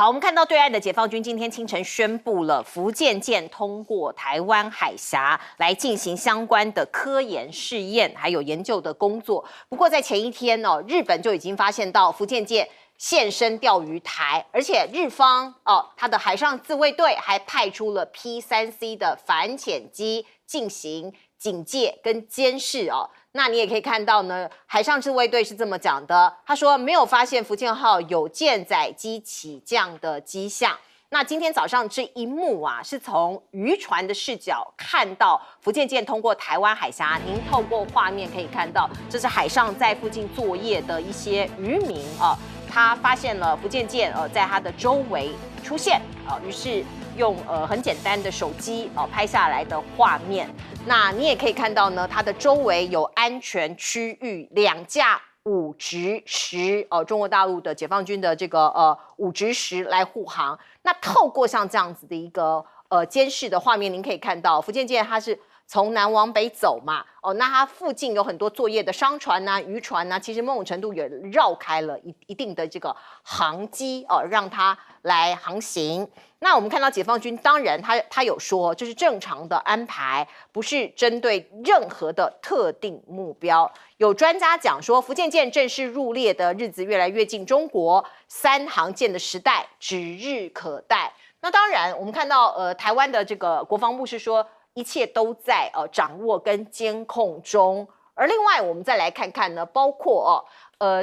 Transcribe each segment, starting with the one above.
好，我们看到对岸的解放军今天清晨宣布了，福建舰通过台湾海峡来进行相关的科研试验，还有研究的工作。不过在前一天日本就已经发现到福建舰现身钓鱼台，而且日方它的海上自卫队还派出了 P3C 的反潜机进行警戒跟监视那你也可以看到呢，海上自卫队是这么讲的，他说没有发现福建号有舰载机起降的迹象。那今天早上这一幕是从渔船的视角看到福建舰通过台湾海峡，您透过画面可以看到，这是海上在附近作业的一些渔民他发现了福建舰在它的周围出现于是用很简单的手机拍下来的画面。那你也可以看到呢，它的周围有安全区域，2架武直10中国大陆的解放军的这个武直10来护航。那透过像这样子的一个监视的画面，您可以看到福建舰它是从南往北走嘛，那它附近有很多作业的商船渔船其实某种程度也绕开了一定的这个航机让它来航行。那我们看到解放军当然他有说，这是正常的安排，不是针对任何的特定目标。有专家讲说，福建舰正式入列的日子越来越近中国，3航舰的时代指日可待。那当然，我们看到台湾的这个国防部是说，一切都在掌握跟监控中。而另外，我们再来看看呢，包括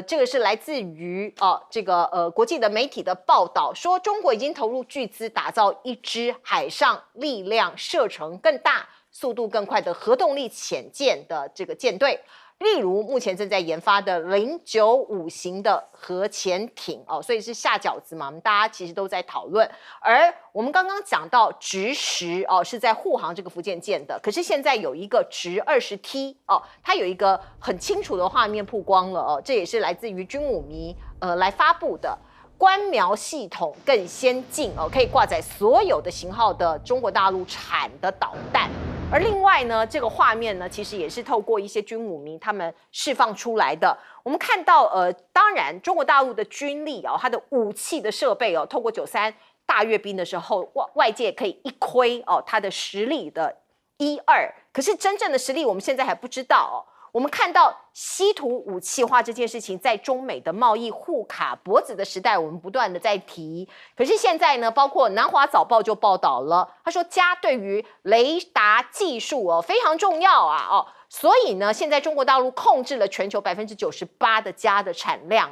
这个是来自于这个国际的媒体的报道，说中国已经投入巨资打造一支海上力量射程更大、速度更快的核动力潜舰的这个舰队。例如，目前正在研发的095型的核潜艇所以是下饺子嘛，我们大家其实都在讨论。而我们刚刚讲到直10是在护航这个福建舰的，可是现在有一个直20T 它有一个很清楚的画面曝光了这也是来自于军武迷来发布的。观瞄系统更先进可以挂载所有的型号的中国大陆产的导弹。而另外呢，这个画面呢，其实也是透过一些军武迷他们释放出来的。我们看到当然中国大陆的军力它的武器的设备透过93大阅兵的时候，外界可以一窥它的实力的1、2，可是真正的实力我们现在还不知道我们看到稀土武器化这件事情，在中美的贸易互卡脖子的时代，我们不断的在提。可是现在呢，包括南华早报就报道了，他说镓对于雷达技术非常重要所以呢，现在中国大陆控制了全球98%的镓的产量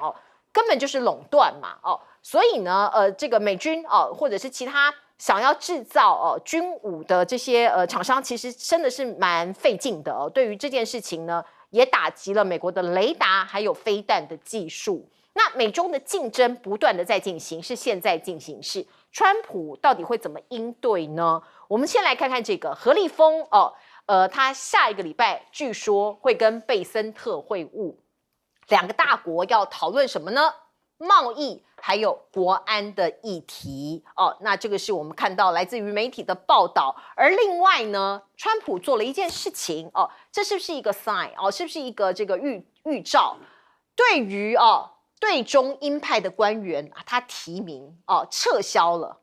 根本就是垄断嘛所以呢，这个美军或者是其他想要制造军武的这些厂商，其实真的是蛮费劲的对于这件事情呢，也打击了美国的雷达还有飞弹的技术。那美中的竞争不断的在进行，是现在进行式。川普到底会怎么应对呢？我们先来看看这个何立峰他下一个礼拜据说会跟贝森特会晤，2个大国要讨论什么呢？贸易还有国安的议题那这个是我们看到来自于媒体的报道。而另外呢，川普做了一件事情这是不是一个 sign 是不是一个这个预兆？对于对中鹰派的官员他提名撤销了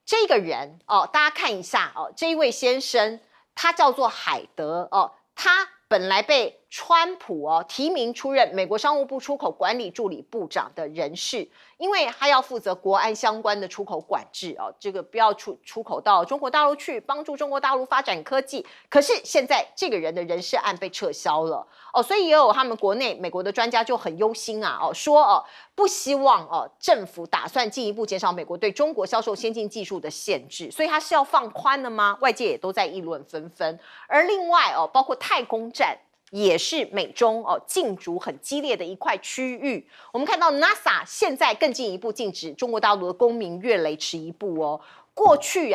这个人大家看一下这一位先生他叫做海德他本来被川普提名出任美国商务部出口管理助理部长的人士，因为他要负责国安相关的出口管制这个不要出口到中国大陆去，帮助中国大陆发展科技。可是现在这个人的人事案被撤销了所以也有他们国内美国的专家就很忧心说不希望政府打算进一步减少美国对中国销售先进技术的限制，所以他是要放宽了吗？外界也都在议论纷纷。而另外包括太空站也是美中竞逐很激烈的一块区域。我们看到 NASA 现在更进一步禁止中国大陆的公民越雷池一步过去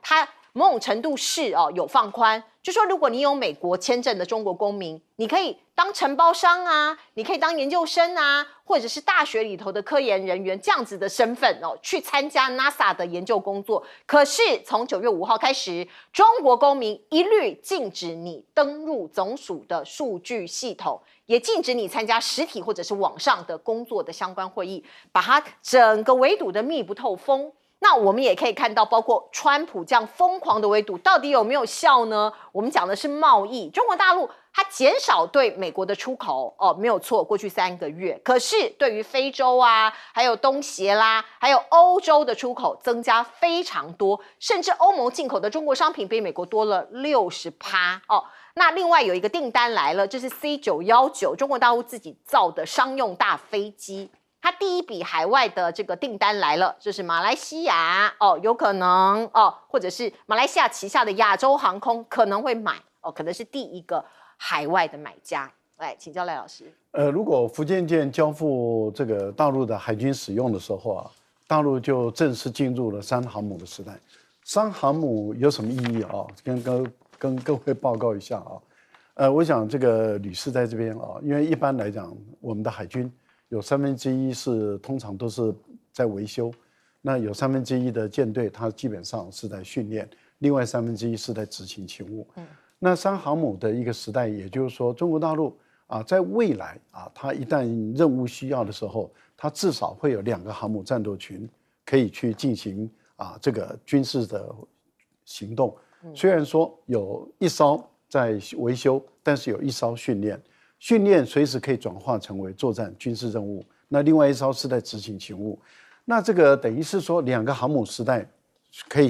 它某种程度是有放宽，就说如果你有美国签证的中国公民，你可以当承包商啊，你可以当研究生啊，或者是大学里头的科研人员这样子的身份哦，去参加 NASA 的研究工作。可是从9月5号开始，中国公民一律禁止你登入总署的数据系统，也禁止你参加实体或者是网上的工作的相关会议，把它整个围堵的密不透风。那我们也可以看到，包括川普这样疯狂的围堵，到底有没有效呢？我们讲的是贸易，中国大陆它减少对美国的出口哦，没有错，过去3个月。可是对于非洲啊，还有东协啦，还有欧洲的出口增加非常多，甚至欧盟进口的中国商品比美国多了60%哦。那另外有一个订单来了，这是 C919，中国大陆自己造的商用大飞机。它第一笔海外的这个订单来了，就是马来西亚哦，有可能哦，或者是马来西亚旗下的亚洲航空可能会买哦，可能是第一个海外的买家。来，请教赖老师。如果福建舰交付这个大陆的海军使用的时候啊，大陆就正式进入了3航母的时代。3航母有什么意义啊？跟各位报告一下啊。我想这个吕氏在这边啊，因为一般来讲，我们的海军有1/3是通常都是在维修，那有1/3的舰队，它基本上是在训练，另外1/3是在执行勤务。那3航母的一个时代，也就是说，中国大陆啊，在未来啊，它一旦任务需要的时候，它至少会有2个航母战斗群可以去进行啊这个军事的行动。虽然说有1艘在维修，但是有1艘训练随时可以转化成为作战军事任务。那另外1艘是在执行勤务。那这个等于是说2个航母时代可以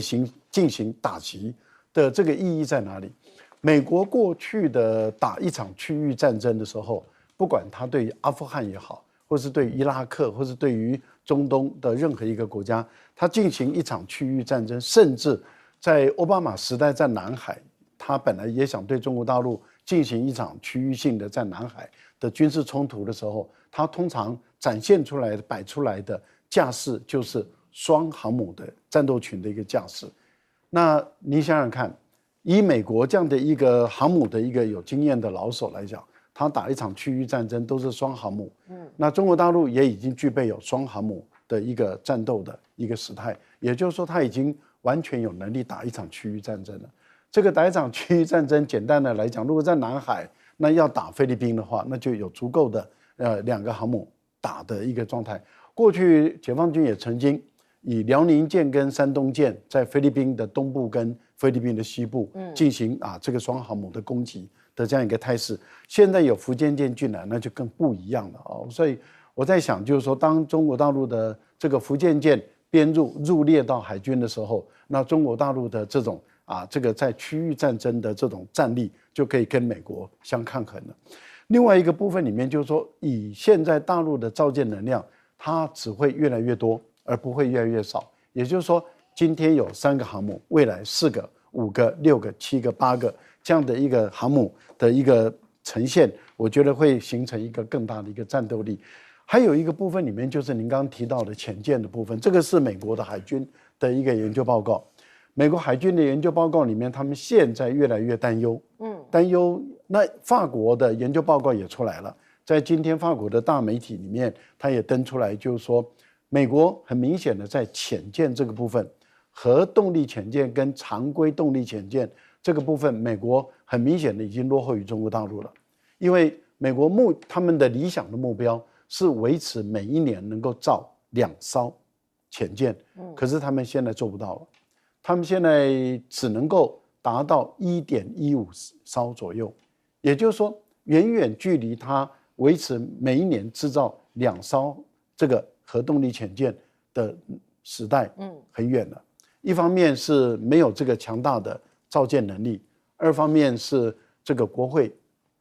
进行打击的这个意义在哪里？美国过去的打一场区域战争的时候，不管他对于阿富汗也好，或是对于伊拉克，或是对于中东的任何一个国家，他进行一场区域战争，甚至在奥巴马时代在南海，他本来也想对中国大陆进行一场区域性的在南海的军事冲突的时候，他通常展现出来的摆出来的架势就是双航母的战斗群的一个架势。那你想想看，以美国这样的一个航母的一个有经验的老手来讲，他打一场区域战争都是双航母。那中国大陆也已经具备有双航母的一个战斗的一个时态，也就是说，他已经完全有能力打一场区域战争了。这个打一场区域战争，简单的来讲，如果在南海，那要打菲律宾的话，那就有足够的2个航母打的一个状态。过去解放军也曾经以辽宁舰跟山东舰在菲律宾的东部跟菲律宾的西部进行这个双航母的攻击的这样一个态势。现在有福建舰进来，那就更不一样了哦。所以我在想，就是说，当中国大陆的这个福建舰编入列到海军的时候，那中国大陆的这种这个在区域战争的这种战力就可以跟美国相抗衡了。另外一个部分里面就是说，以现在大陆的造舰能量，它只会越来越多，而不会越来越少。也就是说，今天有3个航母，未来4个、5个、6个、7个、8个这样的一个航母的一个呈现，我觉得会形成一个更大的一个战斗力。还有一个部分里面就是您刚刚提到的潜舰的部分，这个是美国的海军的一个研究报告。美国海军的研究报告里面，他们现在越来越担忧，担忧。那法国的研究报告也出来了，在今天法国的大媒体里面，他也登出来，就是说，美国很明显的在潜舰这个部分，核动力潜舰跟常规动力潜舰这个部分，美国很明显的已经落后于中国大陆了，因为美国他们的理想的目标是维持每一年能够造2艘潜舰，可是他们现在做不到了。他们现在只能够达到1.15艘左右，也就是说，远远距离它维持每一年制造2艘这个核动力潜舰的时代很远了。一方面是没有这个强大的造舰能力，2方面是这个国会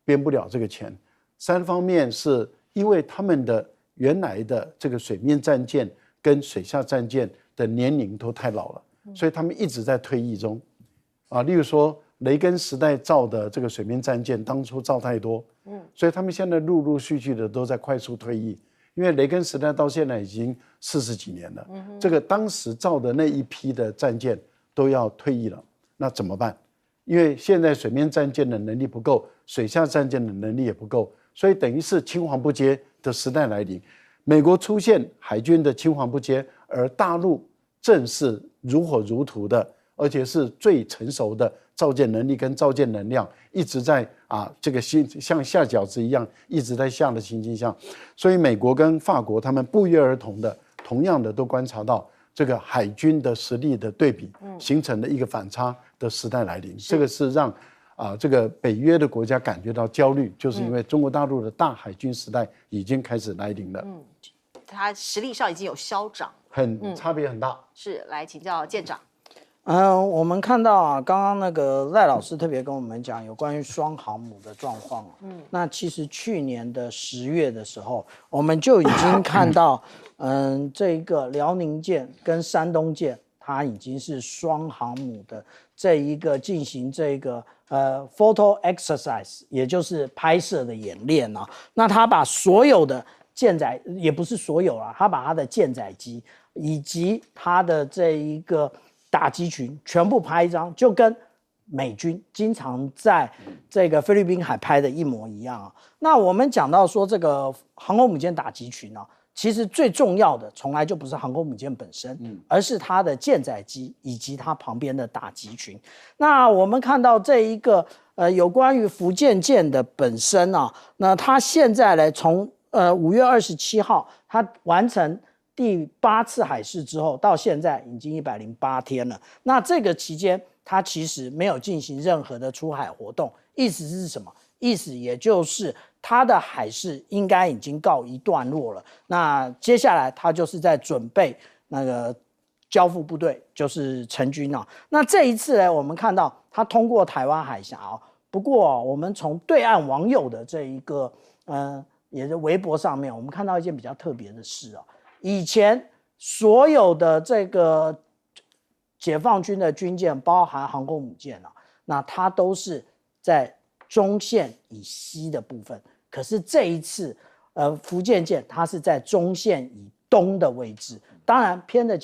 编不了这个钱，3方面是因为他们的原来的这个水面战舰跟水下战舰的年龄都太老了。所以他们一直在退役中，例如说雷根时代造的这个水面战舰，当初造太多，所以他们现在陆陆续续的都在快速退役，因为雷根时代到现在已经40几年了，这个当时造的那一批的战舰都要退役了，那怎么办？因为现在水面战舰的能力不够，水下战舰的能力也不够，所以等于是青黄不接的时代来临。美国出现海军的青黄不接，而大陆正是如火如荼的，而且是最成熟的造舰能力跟造舰能量，一直在这个像下饺子一样一直在下的情境下，所以美国跟法国他们不约而同的，同样的都观察到这个海军的实力的对比，形成了一个反差的时代来临。这个是让这个北约的国家感觉到焦虑，就是因为中国大陆的大海军时代已经开始来临了。它实力上已经有消长，差别很大。是，来请教舰长。我们看到啊，刚刚那个赖老师特别跟我们讲有关于双航母的状况。那其实去年的10月的时候，我们就已经看到，这个辽宁舰跟山东舰，它已经是双航母的这一个进行这个photo exercise， 也就是拍摄的演练啊。那它把所有的舰载，也不是所有啦，它把它的舰载机以及它的这一个打击群全部拍一张，就跟美军经常在这个菲律宾海拍的一模一样啊。那我们讲到说这个航空母舰打击群啊，其实最重要的从来就不是航空母舰本身，而是它的舰载机以及它旁边的打击群。那我们看到这一个有关于福建舰的本身啊，那它现在呢从5月27号，它完成第8次海试之后，到现在已经108天了。那这个期间，它其实没有进行任何的出海活动，意思是什么？意思也就是它的海试应该已经告一段落了。那接下来，它就是在准备那个交付部队，就是成军啊。那这一次呢，我们看到它通过台湾海峡哦。不过，我们从对岸网友的这一个也是微博上面，我们看到一件比较特别的事啊。以前所有的这个解放军的军舰，包含航空母舰啊，那它都是在中线以西的部分。可是这一次，福建舰它是在中线以东的位置，当然偏的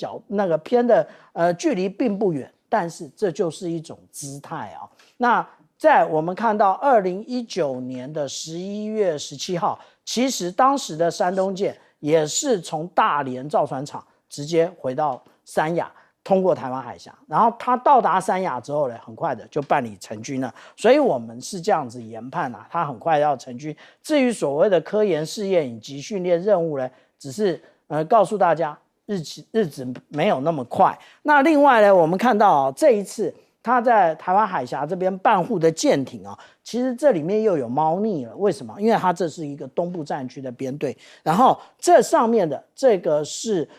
距离并不远，但是这就是一种姿态啊。那在我们看到2019年的11月17号，其实当时的山东舰也是从大连造船厂直接回到三亚，通过台湾海峡，然后它到达三亚之后呢，很快的就办理成军了。所以我们是这样子研判啊，它很快要成军。至于所谓的科研试验以及训练任务呢，只是告诉大家日子没有那么快。那另外呢，我们看到啊，这一次他在台湾海峡这边办护的舰艇啊，其实这里面又有猫腻了。为什么？因为它这是一个东部战区的编队，然后这上面的这个是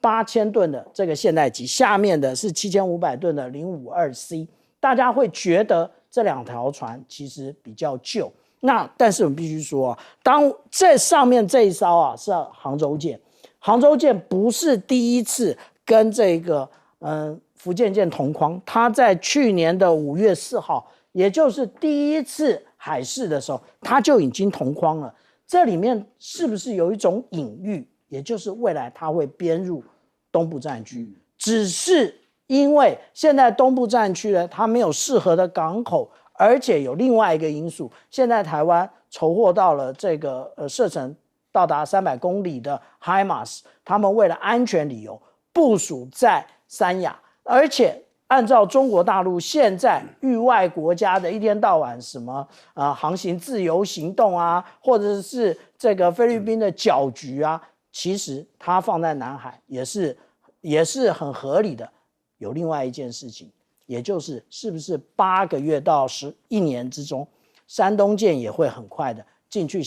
8000吨的这个现代级，下面的是7500吨的052C。大家会觉得这2条船其实比较旧，但是我们必须说啊，当这上面这一艘啊是杭州舰，杭州舰不是第一次跟这个福建舰同框，它在去年的5月4号，也就是第一次海试的时候，它就已经同框了。这里面是不是有一种隐喻，也就是未来它会编入东部战区？只是因为现在东部战区呢，它没有适合的港口，而且有另外一个因素，现在台湾筹获到了这个射程到达300公里的 HIMARS， 他们为了安全理由部署在三亚。而且按照中国大陆现在域外国家的一天到晚什么航行自由行动啊，或者是这个菲律宾的搅局啊，其实它放在南海也是很合理的。有另外一件事情，也就是是不是8个月到1年之中，山东舰也会很快的进去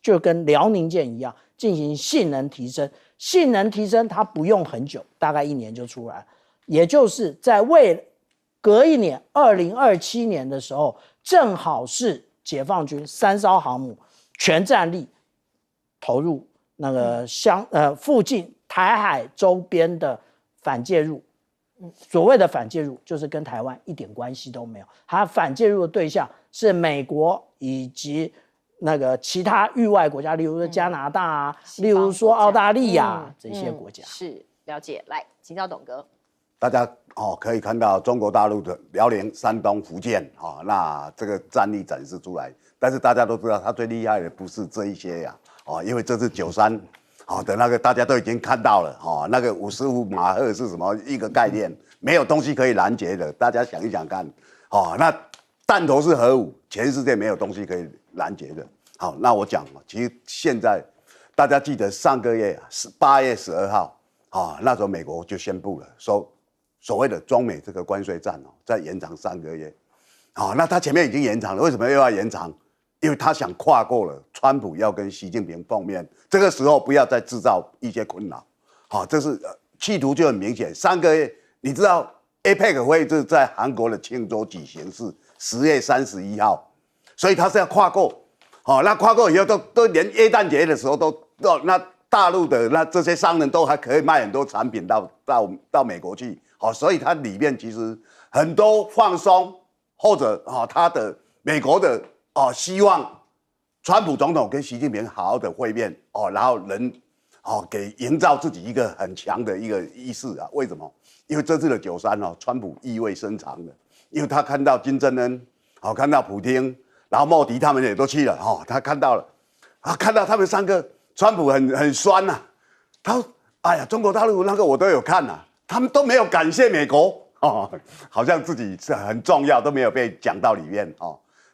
就跟辽宁舰一样进行性能提升。性能提升它不用很久，大概1年就出来了。也就是在隔一年2027年的时候，正好是解放军3艘航母全战力投入那个附近台海周边的反介入。所谓的反介入就是跟台湾一点关系都没有，它反介入的对象是美国以及那个其他域外国家，例如说加拿大啊，例如说澳大利亚这些国家。是了解。来请教董哥。大家可以看到中国大陆的辽宁、山东、福建那这个战力展示出来。但是大家都知道，他最厉害的不是这一些呀因为这次93的那个大家都已经看到了那个55马赫是什么一个概念，没有东西可以拦截的。大家想一想看那弹头是核武，全世界没有东西可以拦截的。好，那我讲其实现在大家记得上个月8月12号那时候美国就宣布了，说所谓的中美这个关税战再延长3个月。那他前面已经延长了，为什么又要延长？因为他想跨过了川普要跟习近平碰面，这个时候不要再制造一些困扰。这是企图就很明显。3个月，你知道 APEC 会议是在韩国的庆州举行，是10月31号，所以他是要跨过。那跨过以后都连耶诞节的时候都那大陆的那这些商人都还可以卖很多产品到美国去。所以它里面其实很多放松，或者他的美国的希望川普总统跟习近平好好的会面然后能给营造自己一个很强的一个意识啊。为什么？因为这次的93川普意味深长的，因为他看到金正恩看到普丁，然后莫迪他们也都去了他看到了看到他们3个，川普很酸呐他说哎呀，中国大陆那个我都有看他们都没有感谢美国好像自己是很重要，都没有被讲到里面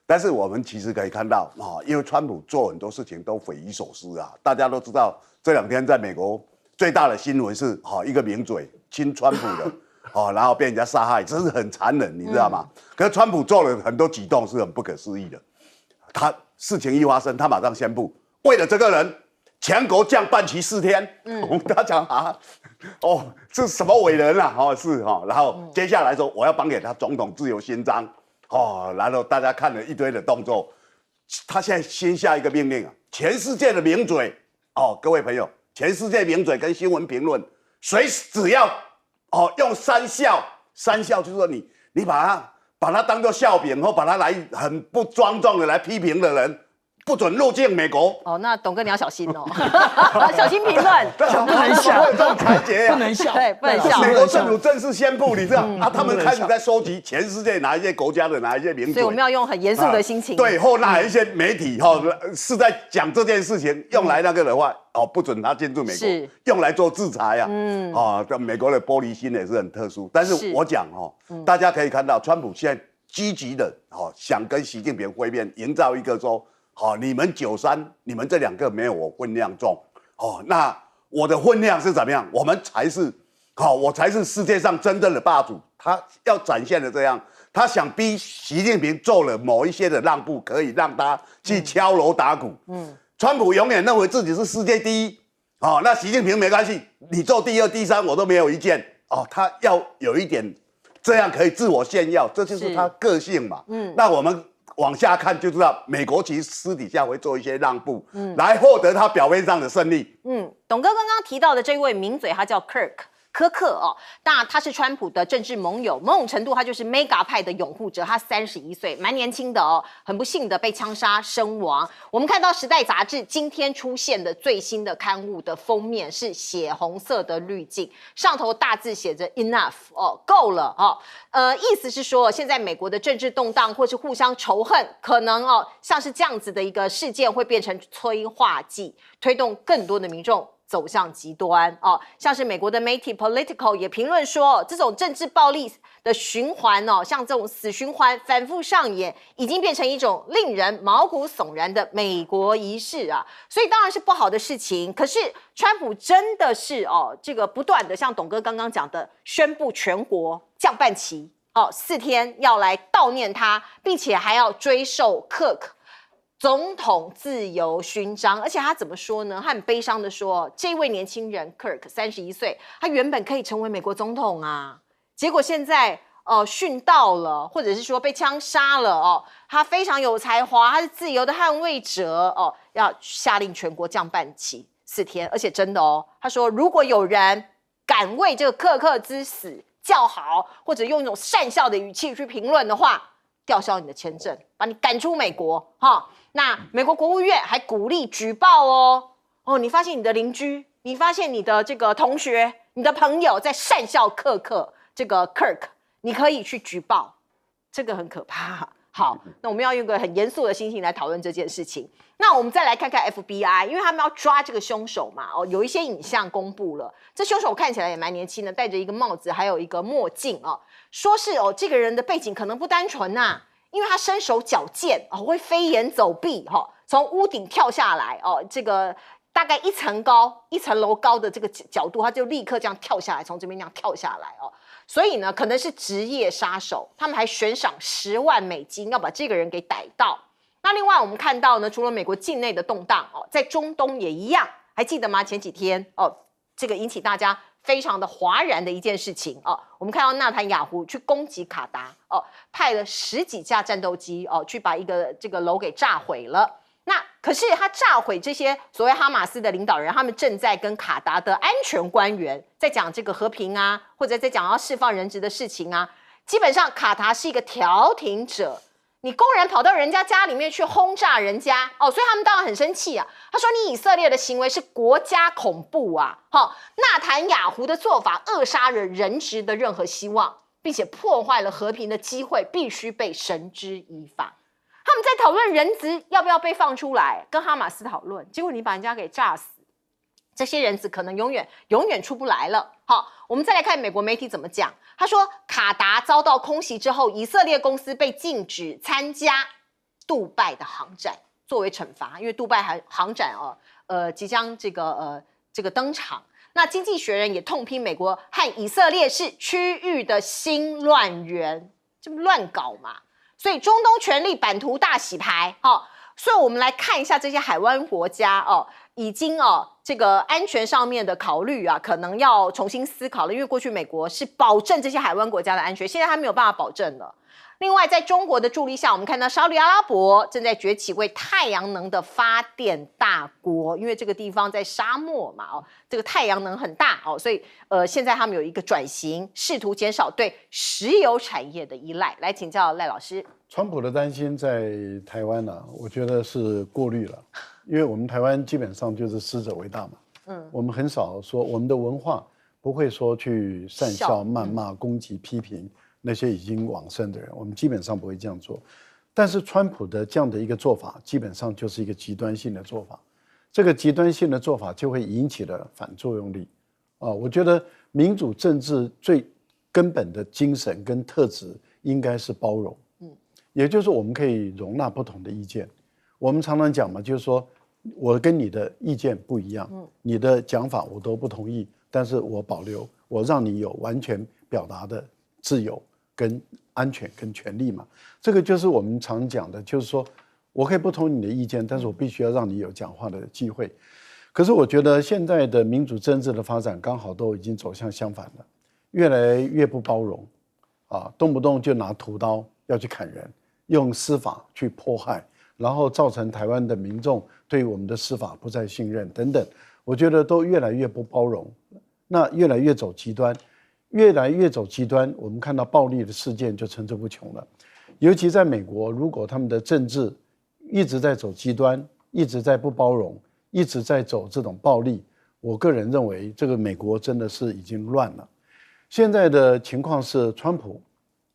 但是我们其实可以看到因为川普做很多事情都匪夷所思大家都知道这2天在美国最大的新闻是一个名嘴亲川普的然后被人家杀害，真是很残忍，你知道吗？可是川普做了很多举动是很不可思议的。他事情一发生，他马上宣布，为了这个人，全国降半旗4天。他讲这是什么伟人是然后接下来说我要颁给他总统自由勋章。然后大家看了一堆的动作，他现在先下一个命令全世界的名嘴各位朋友，全世界名嘴跟新闻评论，谁只要用3笑，3笑就是说你把他当作笑柄，或把他来很不庄重的来批评的人，不准入境美国。那董哥你要小心小心评论，不能笑，这种裁决不能笑，对，不能笑。美国政府正式宣布，你知道他们开始在收集全世界哪一些国家的哪一些名嘴，所以我们要用很严肃的心情。对，或哪一些媒体是在讲这件事情，用来那个的话不准他进入美国，用来做制裁美国的玻璃心也是很特殊。但是我讲大家可以看到，川普现在积极的想跟习近平会面，营造一个说你们93，你们这2个没有我分量重那我的分量是怎么样？我们才是我才是世界上真正的霸主。他要展现的这样，他想逼习近平做了某一些的让步，可以让他去敲锣打鼓。川普永远认为自己是世界第一那习近平没关系，你做第2、第3我都没有意见他要有一点这样可以自我炫耀，这就是他个性嘛。那我们往下看就知道，美国其实私底下会做一些让步，来获得他表面上的胜利。董哥刚刚提到的这位名嘴，他叫柯克那他是川普的政治盟友，某种程度他就是 Mega 派的拥护者。他31岁，蛮年轻的很不幸的被枪杀身亡。我们看到《时代》杂志今天出现的最新的刊物的封面是血红色的滤镜，上头大字写着 Enough 够了意思是说，现在美国的政治动荡或是互相仇恨，可能像是这样子的一个事件会变成催化剂，推动更多的民众走向极端像是美国的媒体 Political 也评论说，这种政治暴力的循环像这种死循环反复上演，已经变成一种令人毛骨悚然的美国仪式所以当然是不好的事情。可是川普真的是这个不断的像董哥刚刚讲的，宣布全国降半旗4天要来悼念他，并且还要追授 Cook总统自由勋章。而且他怎么说呢？他很悲伤的说，这位年轻人 Kirk 31岁，他原本可以成为美国总统结果现在殉道了，或者是说被枪杀了他非常有才华，他是自由的捍卫者要下令全国降半旗4天。而且真的他说如果有人敢为这个柯克之死叫好，或者用一种讪笑的语气去评论的话，吊销你的签证，把你赶出美国那美国国务院还鼓励举报你发现你的邻居，你发现你的这个同学，你的朋友在讪笑柯克，这个 Kirk， 你可以去举报，这个很可怕。好，那我们要用个很严肃的心情来讨论这件事情。那我们再来看看 FBI， 因为他们要抓这个凶手嘛，有一些影像公布了。这凶手看起来也蛮年轻的，戴着一个帽子，还有一个墨镜说是这个人的背景可能不单纯呐，因为他身手矫健会飞檐走壁从屋顶跳下来这个大概一层楼高的这个角度，他就立刻这样跳下来，从这边这样跳下来所以呢，可能是职业杀手，他们还悬赏10万美金要把这个人给逮到。那另外我们看到呢，除了美国境内的动荡在中东也一样，还记得吗？前几天这个引起大家非常的哗然的一件事情我们看到纳坦雅胡去攻击卡达派了10几架战斗机去把一个这个楼给炸毁了。那可是他炸毁这些所谓哈马斯的领导人，他们正在跟卡达的安全官员在讲这个和平啊，或者在讲要释放人质的事情啊。基本上卡达是一个调停者，你公然跑到人家家里面去轰炸人家所以他们当然很生气啊。他说你以色列的行为是国家恐怖啊，纳坦雅胡的做法扼杀了人质的任何希望，并且破坏了和平的机会，必须被绳之以法。他们在讨论人质要不要被放出来，跟哈马斯讨论，结果你把人家给炸死，这些人质可能永远出不来了。好，我们再来看美国媒体怎么讲。他说，卡达遭到空袭之后，以色列公司被禁止参加杜拜的航展，作为惩罚，因为杜拜航展即将这个登场。那经济学人也痛批美国和以色列是区域的新乱源，这不乱搞嘛？所以中东权力版图大洗牌所以我们来看一下这些海湾国家已经这个安全上面的考虑可能要重新思考了，因为过去美国是保证这些海湾国家的安全，现在它没有办法保证了。另外，在中国的助力下，我们看到沙特阿拉伯正在崛起为太阳能的发电大国，因为这个地方在沙漠嘛这个太阳能很大所以现在他们有一个转型，试图减少对石油产业的依赖。来请教赖老师。川普的担心在台湾我觉得是过虑了，因为我们台湾基本上就是师者为大嘛，我们很少说，我们的文化不会说去讪笑、谩骂、攻击、批评那些已经往生的人，我们基本上不会这样做。但是川普的这样的一个做法，基本上就是一个极端性的做法，这个极端性的做法就会引起了反作用力我觉得民主政治最根本的精神跟特质应该是包容，也就是我们可以容纳不同的意见。我们常常讲嘛，就是说我跟你的意见不一样，你的讲法我都不同意，但是我保留，我让你有完全表达的自由跟安全跟权利嘛。这个就是我们常讲的，就是说我可以不同意你的意见，但是我必须要让你有讲话的机会。可是我觉得现在的民主政治的发展刚好都已经走向相反了，越来越不包容动不动就拿屠刀要去砍人，用司法去迫害，然后造成台湾的民众对我们的司法不再信任等等，我觉得都越来越不包容，那越来越走极端，越来越走极端，我们看到暴力的事件就层出不穷了。尤其在美国，如果他们的政治一直在走极端，一直在不包容，一直在走这种暴力，我个人认为这个美国真的是已经乱了。现在的情况是，川普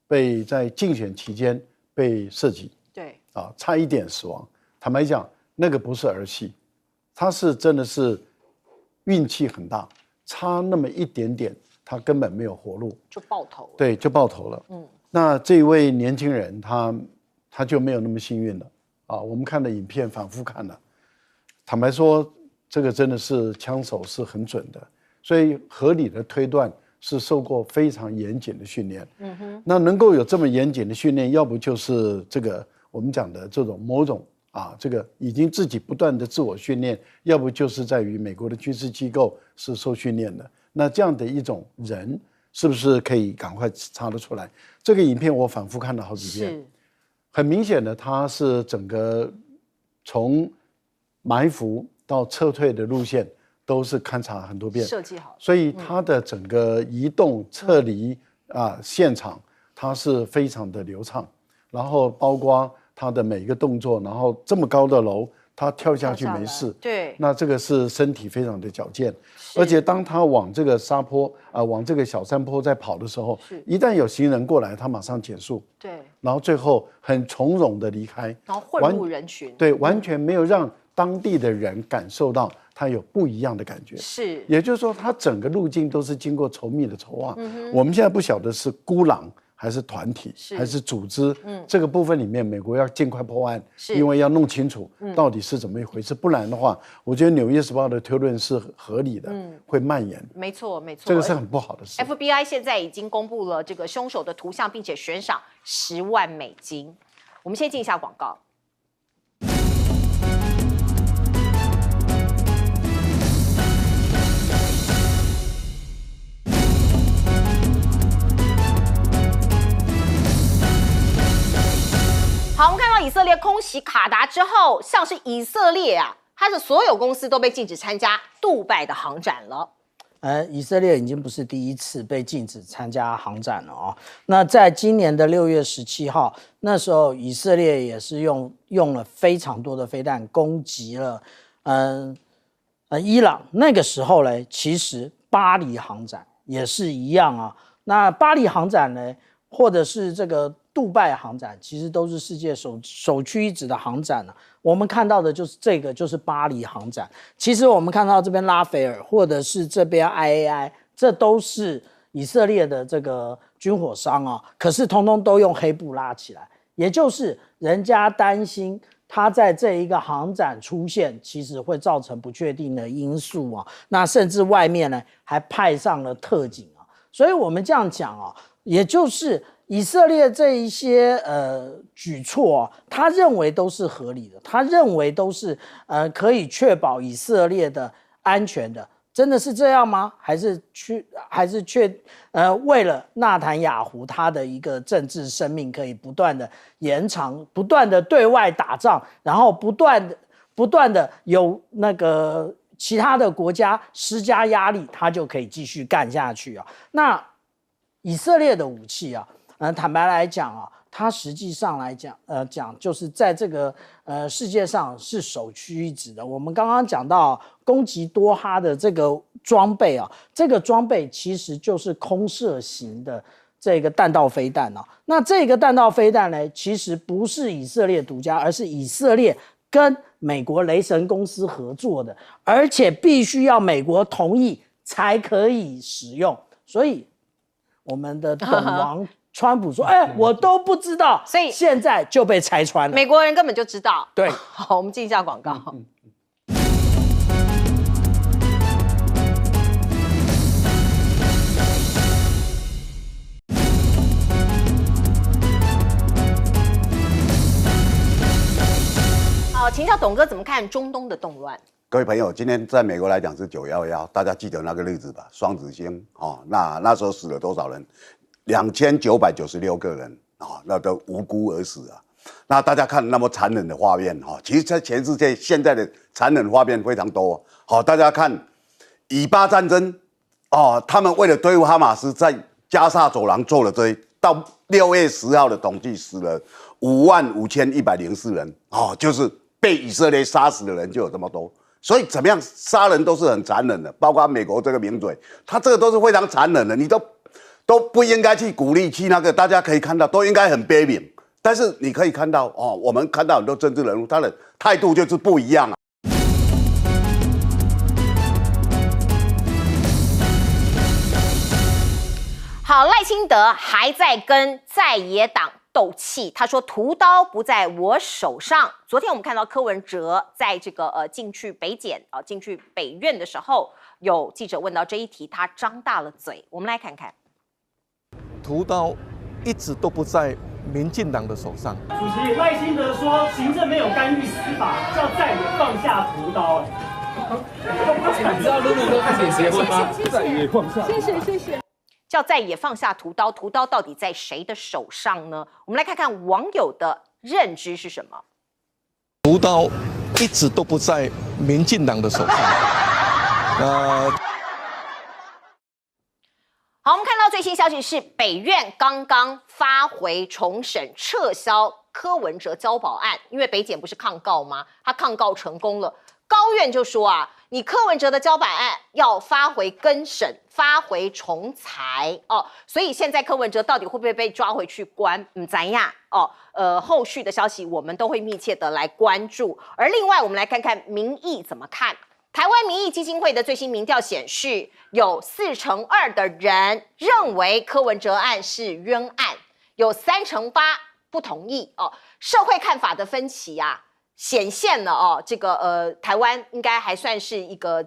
被在竞选期间被射击，对差一点死亡。坦白讲，那个不是儿戏，他是真的是运气很大，差那么一点点，他根本没有活路，就爆头了。对，就爆头了。那这位年轻人他就没有那么幸运了我们看的影片反复看了，坦白说，这个真的是枪手是很准的，所以合理的推断是受过非常严谨的训练。那能够有这么严谨的训练，要不就是这个我们讲的这种某种这个已经自己不断的自我训练，要不就是在于美国的军事机构是受训练的。那这样的一种人，是不是可以赶快查得出来？这个影片我反复看了好几遍，很明显的，他是整个从埋伏到撤退的路线都是勘察很多遍，设计好，所以他的整个移动撤离现场，它是非常的流畅，然后包括他的每一个动作，然后这么高的楼，他跳下去没事。对，那这个是身体非常的矫健，而且当他往这个沙坡往这个小山坡在跑的时候，一旦有行人过来，他马上减速。对，然后最后很从容的离开，然后混入人群。对，完全没有让当地的人感受到他有不一样的感觉。是，也就是说，他整个路径都是经过稠密的筹划。我们现在不晓得是孤狼还是团体还是组织，这个部分里面，美国要尽快破案，因为要弄清楚到底是怎么一回事，不然的话，我觉得《纽约时报》的推论是合理的，会蔓延。没错，没错，这个是很不好的事。FBI 现在已经公布了这个凶手的图像，并且悬赏10万美金。我们先进一下广告。好，我们看到以色列空袭卡达之后，像是以色列啊，它的所有公司都被禁止参加杜拜的航展了。以色列已经不是第一次被禁止参加航展了哦。那在今年的6月17号，那时候以色列也是用了非常多的飞弹攻击了，伊朗。那个时候呢，其实巴黎航展也是一样啊。那巴黎航展呢，或者是这个杜拜航展，其实都是世界首屈一指的航展了。我们看到的就是这个，就是巴黎航展。其实我们看到这边拉斐尔，或者是这边 IAI， 这都是以色列的这个军火商啊，可是通通都用黑布拉起来，也就是人家担心它在这一个航展出现，其实会造成不确定的因素啊。那甚至外面呢还派上了特警啊。所以我们这样讲啊，也就是以色列这一些举措啊，他认为都是合理的，他认为都是可以确保以色列的安全的，真的是这样吗？还是为了纳坦雅胡他的一个政治生命可以不断的延长，不断的对外打仗，然后不断的有那个其他的国家施加压力，他就可以继续干下去啊？那以色列的武器啊，坦白来讲啊，它实际上来讲就是在这个世界上是首屈一指的。我们刚刚讲到攻击多哈的这个装备啊，这个装备其实就是空射型的这个弹道飞弹啊。那这个弹道飞弹呢，其实不是以色列独家，而是以色列跟美国雷神公司合作的，而且必须要美国同意才可以使用。所以我们的董王川普说：“我都不知道，所以现在就被拆穿了。”美国人根本就知道。对，好，我们进一下广告。好，请教董哥怎么看中东的动乱？各位朋友，今天在美国来讲是911，大家记得那个日子吧？双子星哦，那时候死了多少人？2996个人啊，那都无辜而死啊。那大家看那么残忍的画面哈，其实在全世界现在的残忍画面非常多。好，大家看以巴战争哦，他们为了对付哈马斯，在加沙走廊做了到6月10号的统计死了55104人哦，就是被以色列杀死的人就有这么多。所以怎么样杀人都是很残忍的，包括美国这个名嘴，他这个都是非常残忍的，你都不应该去鼓励去那个，大家可以看到都应该很悲悯，但是你可以看到哦，我们看到很多政治人物他的态度就是不一样啊。好，赖清德还在跟在野党斗气，他说屠刀不在我手上。昨天我们看到柯文哲在这个进去北检进去北院的时候，有记者问到这一题，他张大了嘴。我们来看看，屠刀一直都不在民进党的手上。主席赖清德说，行政没有干预司法，叫在野放下屠刀。你知道露露都看谁结婚吗？在野放下。谢谢。叫在野放下屠刀，屠刀到底在谁的手上呢？我们来看看网友的认知是什么。屠刀一直都不在民进党的手上。好，我们看到最新消息是，北院刚刚发回重审，撤销柯文哲交保案，因为北检不是抗告吗？他抗告成功了，高院就说啊，你柯文哲的交保案要发回更审，发回重裁哦。所以现在柯文哲到底会不会被抓回去关？怎样哦？后续的消息我们都会密切的来关注。而另外，我们来看看民意怎么看。台湾民意基金会的最新民调显示，有42%的人认为柯文哲案是冤案，有38%不同意哦。社会看法的分歧啊，显现了哦，台湾应该还算是一个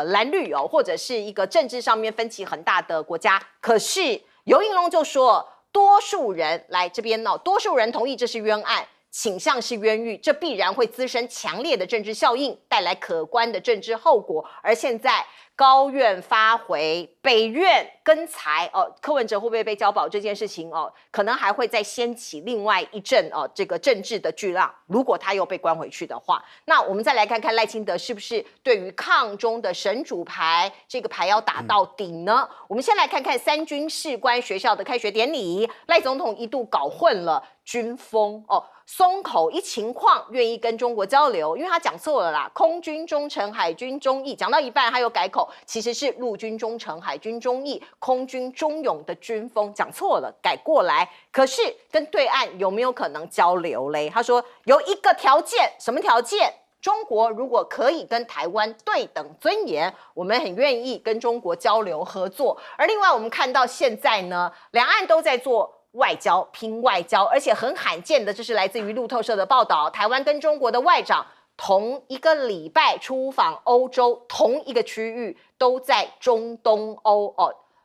蓝绿哦，或者是一个政治上面分歧很大的国家。可是游盈隆就说，多数人来这边多数人同意这是冤案。倾向是冤狱，这必然会滋生强烈的政治效应，带来可观的政治后果。而现在高院发回，北院更裁柯文哲会不会被交保这件事情可能还会再掀起另外一阵这个政治的巨浪。如果他又被关回去的话，那我们再来看看赖清德是不是对于抗中的神主牌这个牌要打到底呢？我们先来看看三军士官学校的开学典礼，赖总统一度搞混了军风松口一情况，愿意跟中国交流，因为他讲错了啦，空军忠诚，海军忠义，讲到一半他又改口，其实是陆军忠诚，海军忠义，空军忠勇的军风，讲错了，改过来。可是跟对岸有没有可能交流嘞？他说有一个条件，什么条件？中国如果可以跟台湾对等尊严，我们很愿意跟中国交流合作。而另外我们看到现在呢，两岸都在做外交，拼外交，而且很罕见的，这是来自于路透社的报道，台湾跟中国的外长同一个礼拜出访欧洲，同一个区域，都在中东欧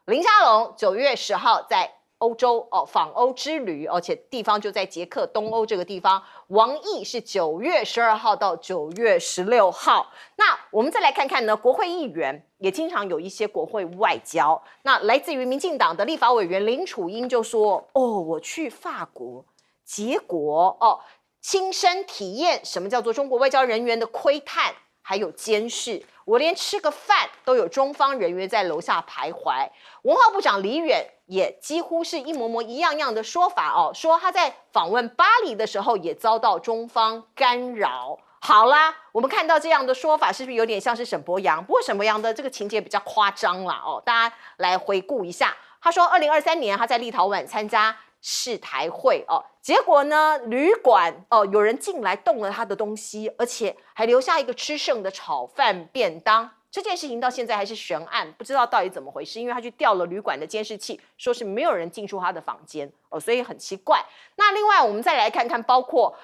林佳龙9月10号在欧洲访欧之旅，而且地方就在捷克东欧这个地方。王毅是9月12号到9月16号。那我们再来看看呢，国会议员也经常有一些国会外交。那来自于民进党的立法委员林楚英就说：“我去法国，结果亲身体验什么叫做中国外交人员的窥探，还有监视。我连吃个饭都有中方人员在楼下徘徊。”文化部长李远也几乎是一模一样的说法说他在访问巴黎的时候也遭到中方干扰。好啦，我们看到这样的说法，是不是有点像是沈伯洋？不过沈伯洋的这个情节比较夸张啦大家来回顾一下。他说2023年他在立陶宛参加世台会结果呢，旅馆有人进来动了他的东西，而且还留下一个吃剩的炒饭便当。这件事情到现在还是悬案，不知道到底怎么回事，因为他去调了旅馆的监视器，说是没有人进出他的房间所以很奇怪。那另外我们再来看看，包括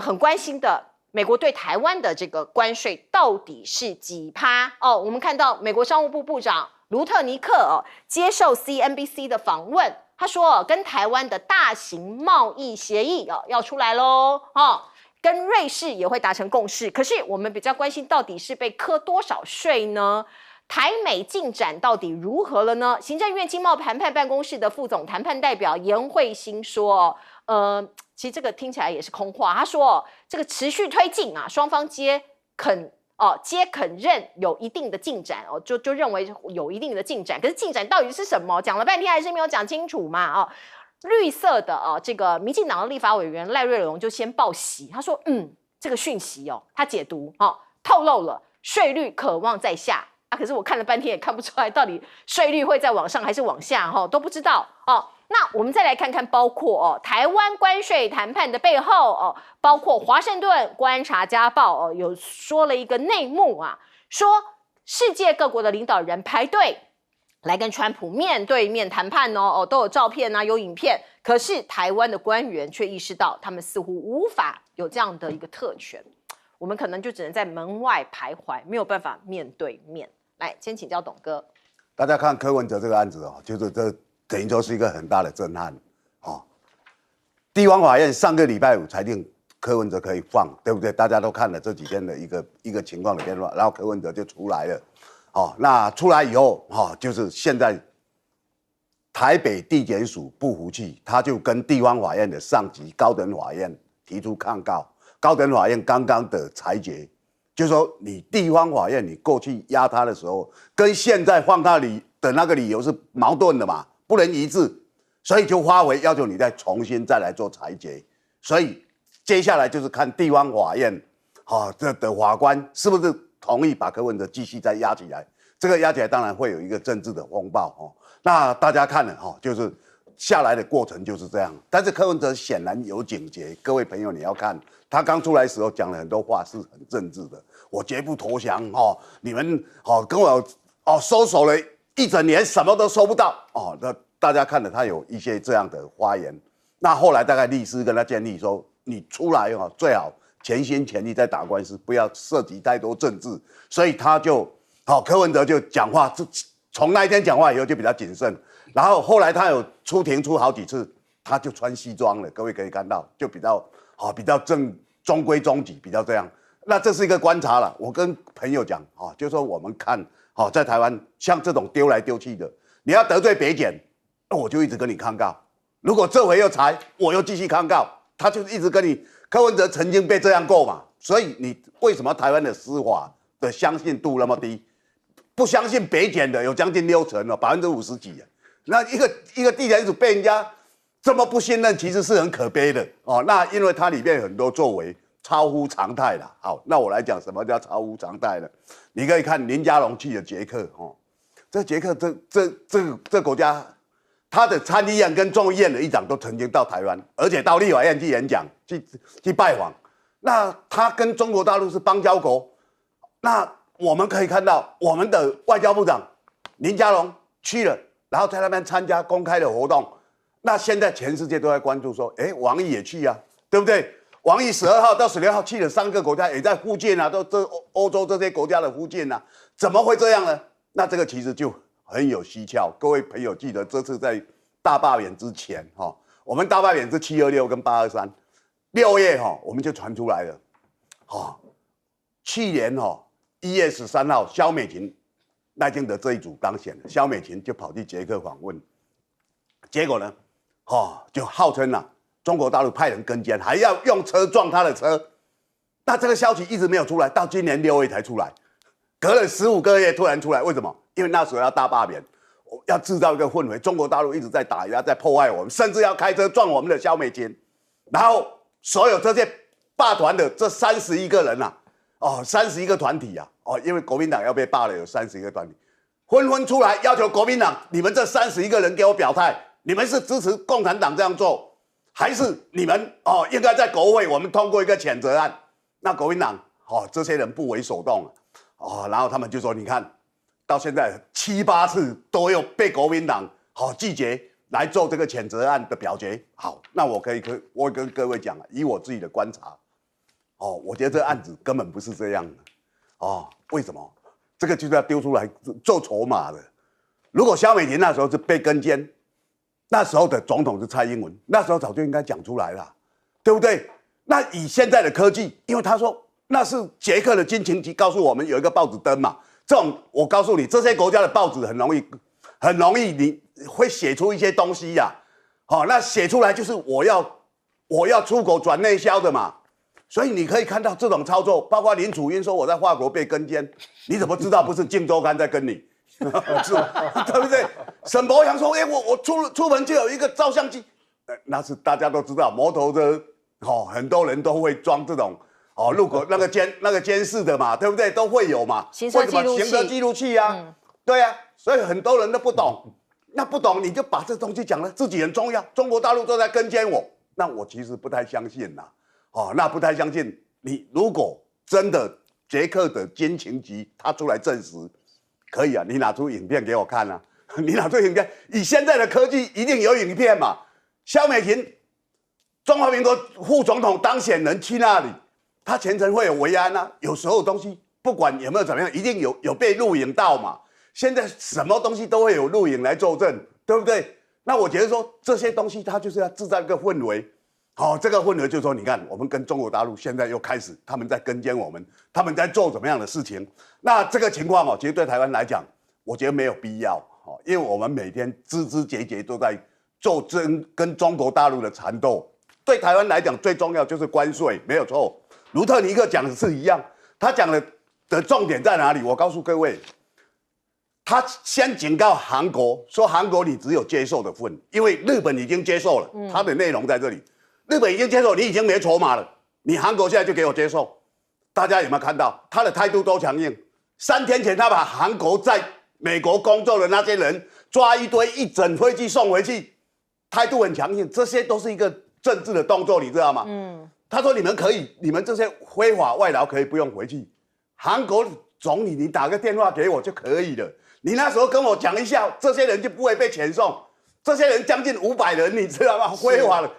很关心的美国对台湾的这个关税到底是几%我们看到美国商务部部长卢特尼克接受 CNBC 的访问，他说跟台湾的大型贸易协议要出来咯跟瑞士也会达成共识。可是我们比较关心到底是被课多少税呢？台美进展到底如何了呢？行政院经贸谈判办公室的副总谈判代表严慧欣说其实这个听起来也是空话。他说这个持续推进双方皆肯认有一定的进展就认为有一定的进展。可是进展到底是什么？讲了半天还是没有讲清楚嘛绿色的这个民进党的立法委员赖瑞隆就先报喜，他说这个讯息他解读透露了税率可望在下可是我看了半天也看不出来到底税率会再往上还是往下都不知道那我们再来看看，包括台湾关税谈判的背后包括华盛顿观察家报有说了一个内幕说世界各国的领导人排队来跟川普面对面谈判都有照片有影片。可是台湾的官员却意识到，他们似乎无法有这样的一个特权，我们可能就只能在门外徘徊，没有办法面对面。来，先请教董哥。大家看柯文哲这个案子就是这等于说是一个很大的震撼地方法院上个礼拜五裁定柯文哲可以放，对不对？大家都看了这几天的一个情况的变化，然后柯文哲就出来了。那出来以后就是现在台北地检署不服气，他就跟地方法院的上级高等法院提出抗告。高等法院刚刚的裁决，就是说你地方法院你过去压他的时候，跟现在放他的那个理由是矛盾的嘛，不能一致，所以就发回要求你再重新再来做裁决。所以接下来就是看地方法院，的法官是不是同意把柯文哲继续再压起来。这个压起来当然会有一个政治的风暴哦。那大家看了就是下来的过程就是这样。但是柯文哲显然有警觉，各位朋友你要看，他刚出来的时候讲了很多话是很政治的，我绝不投降你们跟我收手了1整年什么都收不到那大家看了他有一些这样的发言。那后来大概律师跟他建议说，你出来最好全心全力在打官司，不要涉及太多政治。所以他就柯文哲就讲话，从那一天讲话以后就比较谨慎。然后后来他有出庭出好几次，他就穿西装了，各位可以看到，就比较中规中矩，比较这样。那这是一个观察了。我跟朋友讲就是说我们看在台湾像这种丢来丢去的，你要得罪北检，我就一直跟你抗告。如果这回又裁，我又继续抗告，他就一直跟你。柯文哲曾经被这样过嘛，所以你为什么台湾的司法的相信度那么低？不相信北检的有将近60%了，50%几。那一个地检署被人家这么不信任，其实是很可悲的那因为它里面有很多作为超乎常态啦。好，那我来讲什么叫超乎常态呢？你可以看林佳龙去的捷克这捷克这国家。他的参议院跟众议院的议长都曾经到台湾，而且到立法院去演讲、去拜访。那他跟中国大陆是邦交国，那我们可以看到我们的外交部长林佳龙去了，然后在那边参加公开的活动。那现在全世界都在关注说，王毅也去啊，对不对？王毅12号到16号去了3个国家，也在附近啊，都欧洲这些国家的附近啊，怎么会这样呢？那这个其实就很有蹊跷。各位朋友记得这次在大罢免之前我们大罢免是726跟823，6月我们就传出来了去年1月13号萧美琴、赖清德这一组当选了，萧美琴就跑去捷克访问，结果呢就号称中国大陆派人跟监，还要用车撞他的车。那这个消息一直没有出来，到今年6月才出来，隔了15个月突然出来，为什么？因为那时候要大罢免，要制造一个氛围，中国大陆一直在打压、在破坏我们，甚至要开车撞我们的萧美琴。然后所有这些罢团的这31个人31个团体因为国民党要被罢了，有31个团体，纷纷出来要求国民党，你们这31个人给我表态，你们是支持共产党这样做，还是你们应该在国会我们通过一个谴责案？那国民党这些人不为所动然后他们就说，你看。到现在7、8次都有被国民党拒绝来做这个谴责案的表决。好，那我跟各位讲以我自己的观察，我觉得这案子根本不是这样的为什么？这个就是要丢出来做筹码的。如果萧美琴那时候是被跟监，那时候的总统是蔡英文，那时候早就应该讲出来了，对不对？那以现在的科技，因为他说那是捷克的军情局告诉我们有一个报纸登嘛。这种我告诉你，这些国家的报纸很容易，你会写出一些东西那写出来就是我要出口转内销的嘛。所以你可以看到这种操作，包括林楚茵说我在法国被跟监，你怎么知道不是《镜周刊》在跟你？是吧？对不对？沈伯洋说，我出门就有一个照相机，那是大家都知道，摩托车很多人都会装这种。如果那个监视的嘛，对不对？都会有嘛。行车记录器对啊，所以很多人都不懂。那不懂你就把这东西讲了，自己很重要。中国大陆都在跟监我，那我其实不太相信那不太相信。你如果真的捷克的军情局他出来证实，可以你拿出影片给我看你拿出影片，以现在的科技一定有影片嘛。萧美琴，中华民国副总统当选人去那里。他全程会有维安有时候东西不管有没有怎么样，一定有被录影到嘛。现在什么东西都会有录影来作证，对不对？那我觉得说这些东西，它就是要制造一个氛围。这个氛围就是说，你看我们跟中国大陆现在又开始，他们在跟监我们，他们在做怎么样的事情？那这个情况其实对台湾来讲，我觉得没有必要因为我们每天枝枝节节都在做跟中国大陆的缠斗。对台湾来讲，最重要就是关税，没有错。卢特尼克讲的是一样，他讲的重点在哪里？我告诉各位，他先警告韩国说，韩国你只有接受的份，因为日本已经接受了，他的内容在这里，日本已经接受，你已经没筹码了，你韩国现在就给我接受，大家有没有看到他的态度多强硬？3天前他把韩国在美国工作的那些人抓一堆，一整飞机送回去，态度很强硬，这些都是一个政治的动作，你知道吗？他说你们可以，你们这些非法外劳可以不用回去。韩国总理，你打个电话给我就可以了。你那时候跟我讲一下，这些人就不会被遣送。这些人将近500人，你知道吗？非法的，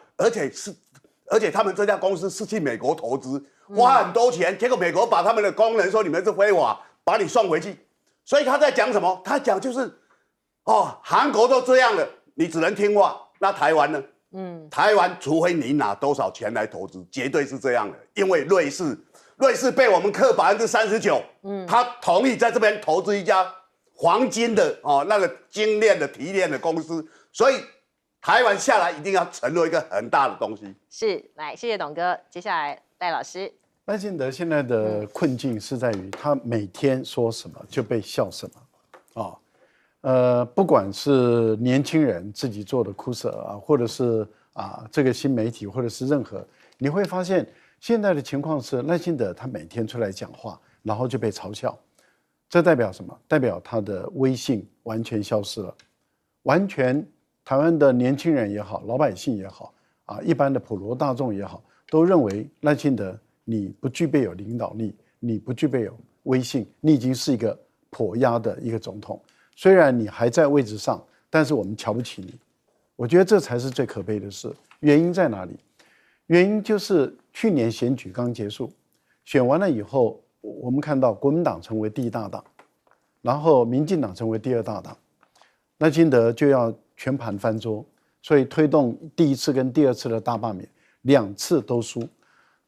而且他们这家公司是去美国投资，花很多钱，结果美国把他们的工人说你们是非法，把你送回去。所以他在讲什么？他讲就是，韩国都这样了，你只能听话。那台湾呢？台湾除非你拿多少钱来投资，绝对是这样的。因为瑞士被我们克39%，他同意在这边投资一家黄金的那个精炼的提炼的公司，所以台湾下来一定要承诺一个很大的东西。是，来，谢谢董哥。接下来赖老师。赖清德现在的困境是在于他每天说什么就被笑什么不管是年轻人自己做的哭舍啊，或者是这个新媒体，或者是任何，你会发现现在的情况是赖清德他每天出来讲话，然后就被嘲笑，这代表什么？代表他的威信完全消失了，完全台湾的年轻人也好，老百姓也好一般的普罗大众也好，都认为赖清德你不具备有领导力，你不具备有威信，你已经是一个跛压的一个总统。虽然你还在位置上，但是我们瞧不起你。我觉得这才是最可悲的事。原因在哪里？原因就是去年选举刚结束，选完了以后，我们看到国民党成为第1大党，然后民进党成为第2大党，赖清德就要全盘翻桌，所以推动第1次跟第2次的大罢免，2次都输。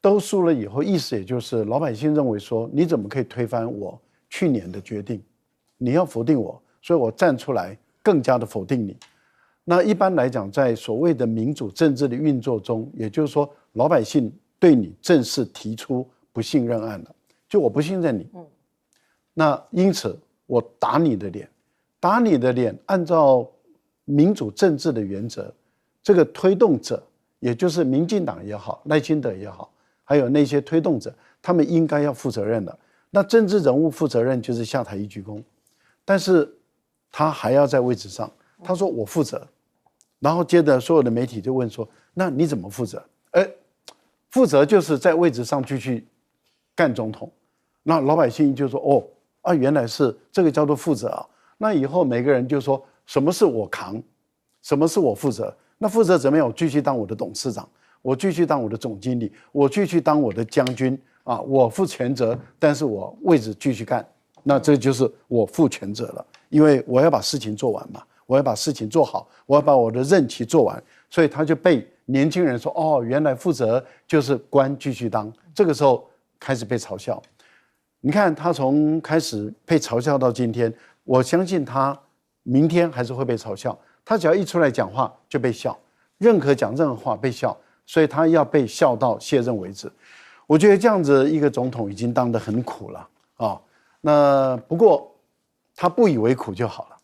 都输了以后，意思也就是老百姓认为说，你怎么可以推翻我去年的决定？你要否定我，所以我站出来更加的否定你。那一般来讲，在所谓的民主政治的运作中，也就是说，老百姓对你正式提出不信任案了，就我不信任你。那因此我打你的脸，打你的脸，按照民主政治的原则，这个推动者，也就是民进党也好，赖清德也好，还有那些推动者，他们应该要负责任的。那政治人物负责任就是下台一鞠躬，但是他还要在位置上，他说我负责，然后接着所有的媒体就问说，那你怎么负责？负责就是在位置上继续干总统。那老百姓就说原来是这个叫做负责啊。那以后每个人就说什么是我扛，什么是我负责？那负责怎么样？我继续当我的董事长，我继续当我的总经理，我继续当我的将军我负全责，但是我位置继续干，那这就是我负全责了，因为我要把事情做完嘛，我要把事情做好，我要把我的任期做完，所以他就被年轻人说原来负责就是官继续当，这个时候开始被嘲笑。你看他从开始被嘲笑到今天，我相信他明天还是会被嘲笑。他只要一出来讲话就被笑，任何讲任何话被笑，所以他要被笑到卸任为止。我觉得这样子一个总统已经当得很苦了那不过他不以为苦就好了。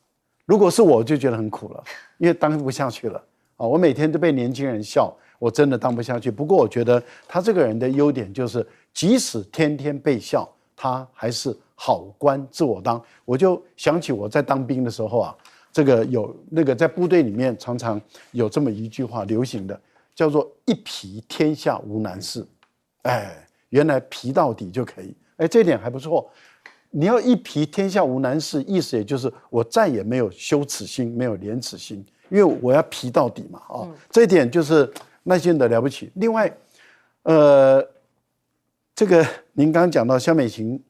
如果是我就觉得很苦了，因为当不下去了我每天都被年轻人笑，我真的当不下去。不过我觉得他这个人的优点就是，即使天天被笑，他还是好官自我当。我就想起我在当兵的时候这个有那个在部队里面常常有这么一句话流行的，叫做一皮天下无难事。原来皮到底就可以，这点还不错。你要一皮天下无难事，意思也就是我再也没有羞耻心，没有廉耻心，因为我要皮到底嘛这一点就是赖清德了不起。另外，这个您刚刚讲到萧美琴，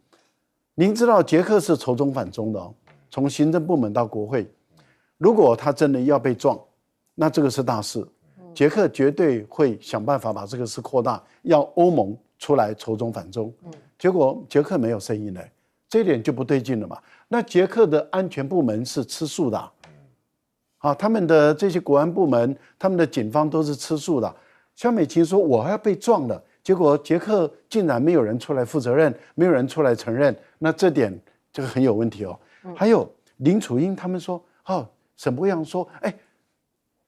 您知道捷克是仇中反中的从行政部门到国会，如果他真的要被撞，那这个是大事。捷克绝对会想办法把这个事扩大，要欧盟出来仇中反中。结果捷克没有声音嘞，这一点就不对劲了嘛。那捷克的安全部门是吃素的他们的这些国安部门，他们的警方都是吃素的。萧美琴说我要被撞了，结果捷克竟然没有人出来负责任，没有人出来承认，那这点这个很有问题还有林楚英他们说沈伯洋说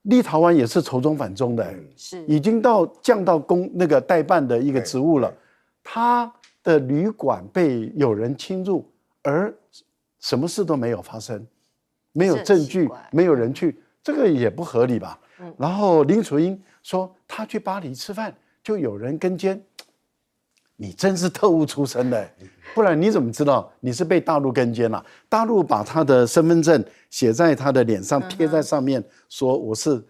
立陶宛也是仇中反中的，是已经降到那个代办的一个职务了。他的旅馆被有人侵入，而什么事都没有发生，没有证据，没有人去，这个也不合理吧？然后林楚英说他去巴黎吃饭，就有人跟监。你真是特务出身的，不然你怎么知道你是被大陆跟监了？大陆把他的身份证写在他的脸上，贴在上面，说我是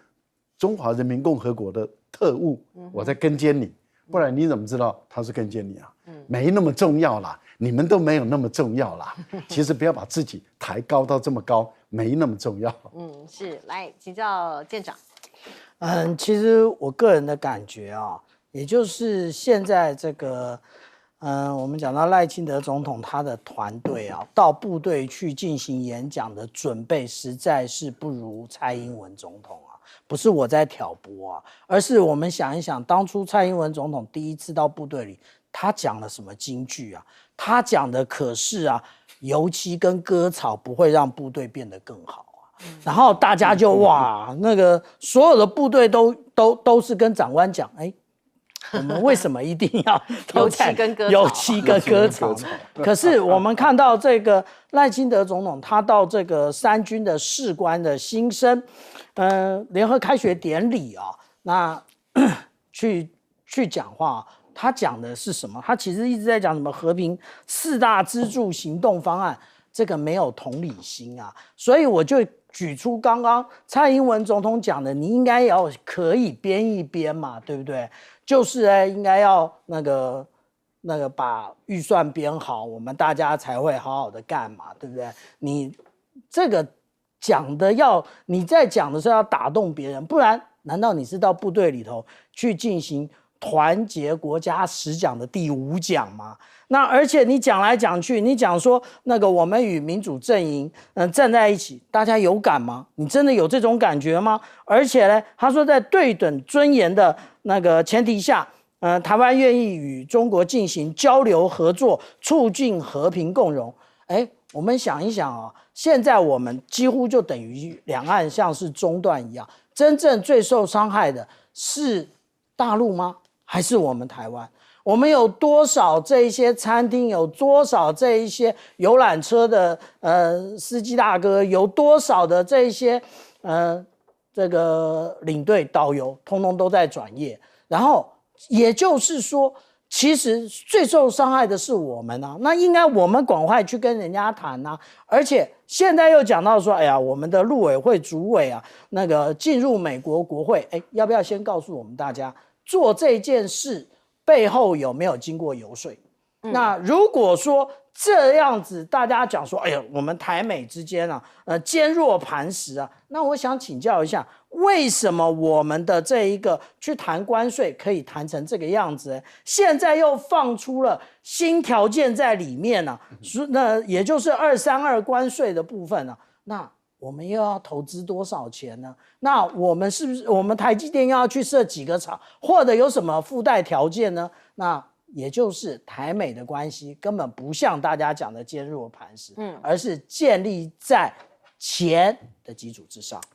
中华人民共和国的特务，我在跟监你。不然你怎么知道他是跟监你啊？没那么重要啦，你们都没有那么重要啦。其实不要把自己抬高到这么高，没那么重要。是来请教舰长。其实我个人的感觉啊。也就是现在这个，我们讲到赖清德总统他的团队啊，到部队去进行演讲的准备，实在是不如蔡英文总统啊。不是我在挑拨啊，而是我们想一想，当初蔡英文总统第一次到部队里，他讲了什么金句啊？他讲的可是啊，油漆跟割草不会让部队变得更好啊。然后大家就哇，那个所有的部队都是跟长官讲，我们为什么一定要油漆跟割草？油漆跟割草呢？可是我们看到这个赖清德总统，他到这个3军的士官的新生，联合开学典礼啊，那去讲话，他讲的是什么？他其实一直在讲什么和平4大支柱行动方案，这个没有同理心啊，所以我就举出刚刚蔡英文总统讲的，你应该要可以编一编嘛，对不对？就是应该要那个把预算编好，我们大家才会好好的干嘛，对不对？你这个讲的你在讲的时候要打动别人，不然难道你是到部队里头去进行团结国家实讲的第5讲吗？那而且你讲来讲去，你讲说那个我们与民主阵营站在一起，大家有感吗？你真的有这种感觉吗？而且呢，他说在对等尊严的那个前提下，台湾愿意与中国进行交流合作，促进和平共荣。我们想一想啊，现在我们几乎就等于两岸像是中断一样，真正最受伤害的是大陆吗？还是我们台湾？我们有多少这一些餐厅，有多少这一些游览车的司机大哥，有多少的这一些这个领队导游，通通都在转业。然后也就是说，其实最受伤害的是我们啊，那应该我们赶快去跟人家谈啊。而且现在又讲到说，哎呀，我们的陆委会主委啊，那个进入美国国会，要不要先告诉我们大家，做这件事背后有没有经过游说？那如果说这样子，大家讲说，哎呀，我们台美之间啊，坚若磐石啊，那我想请教一下，为什么我们的这一个去谈关税可以谈成这个样子？现在又放出了新条件在里面呢、那也就是232关税的部分呢、那我们又要投资多少钱呢？那我们是不是我们台积电要去设几个厂，或者有什么附带条件呢？那也就是台美的关系根本不像大家讲的坚若磐石，而是建立在钱的基础之上。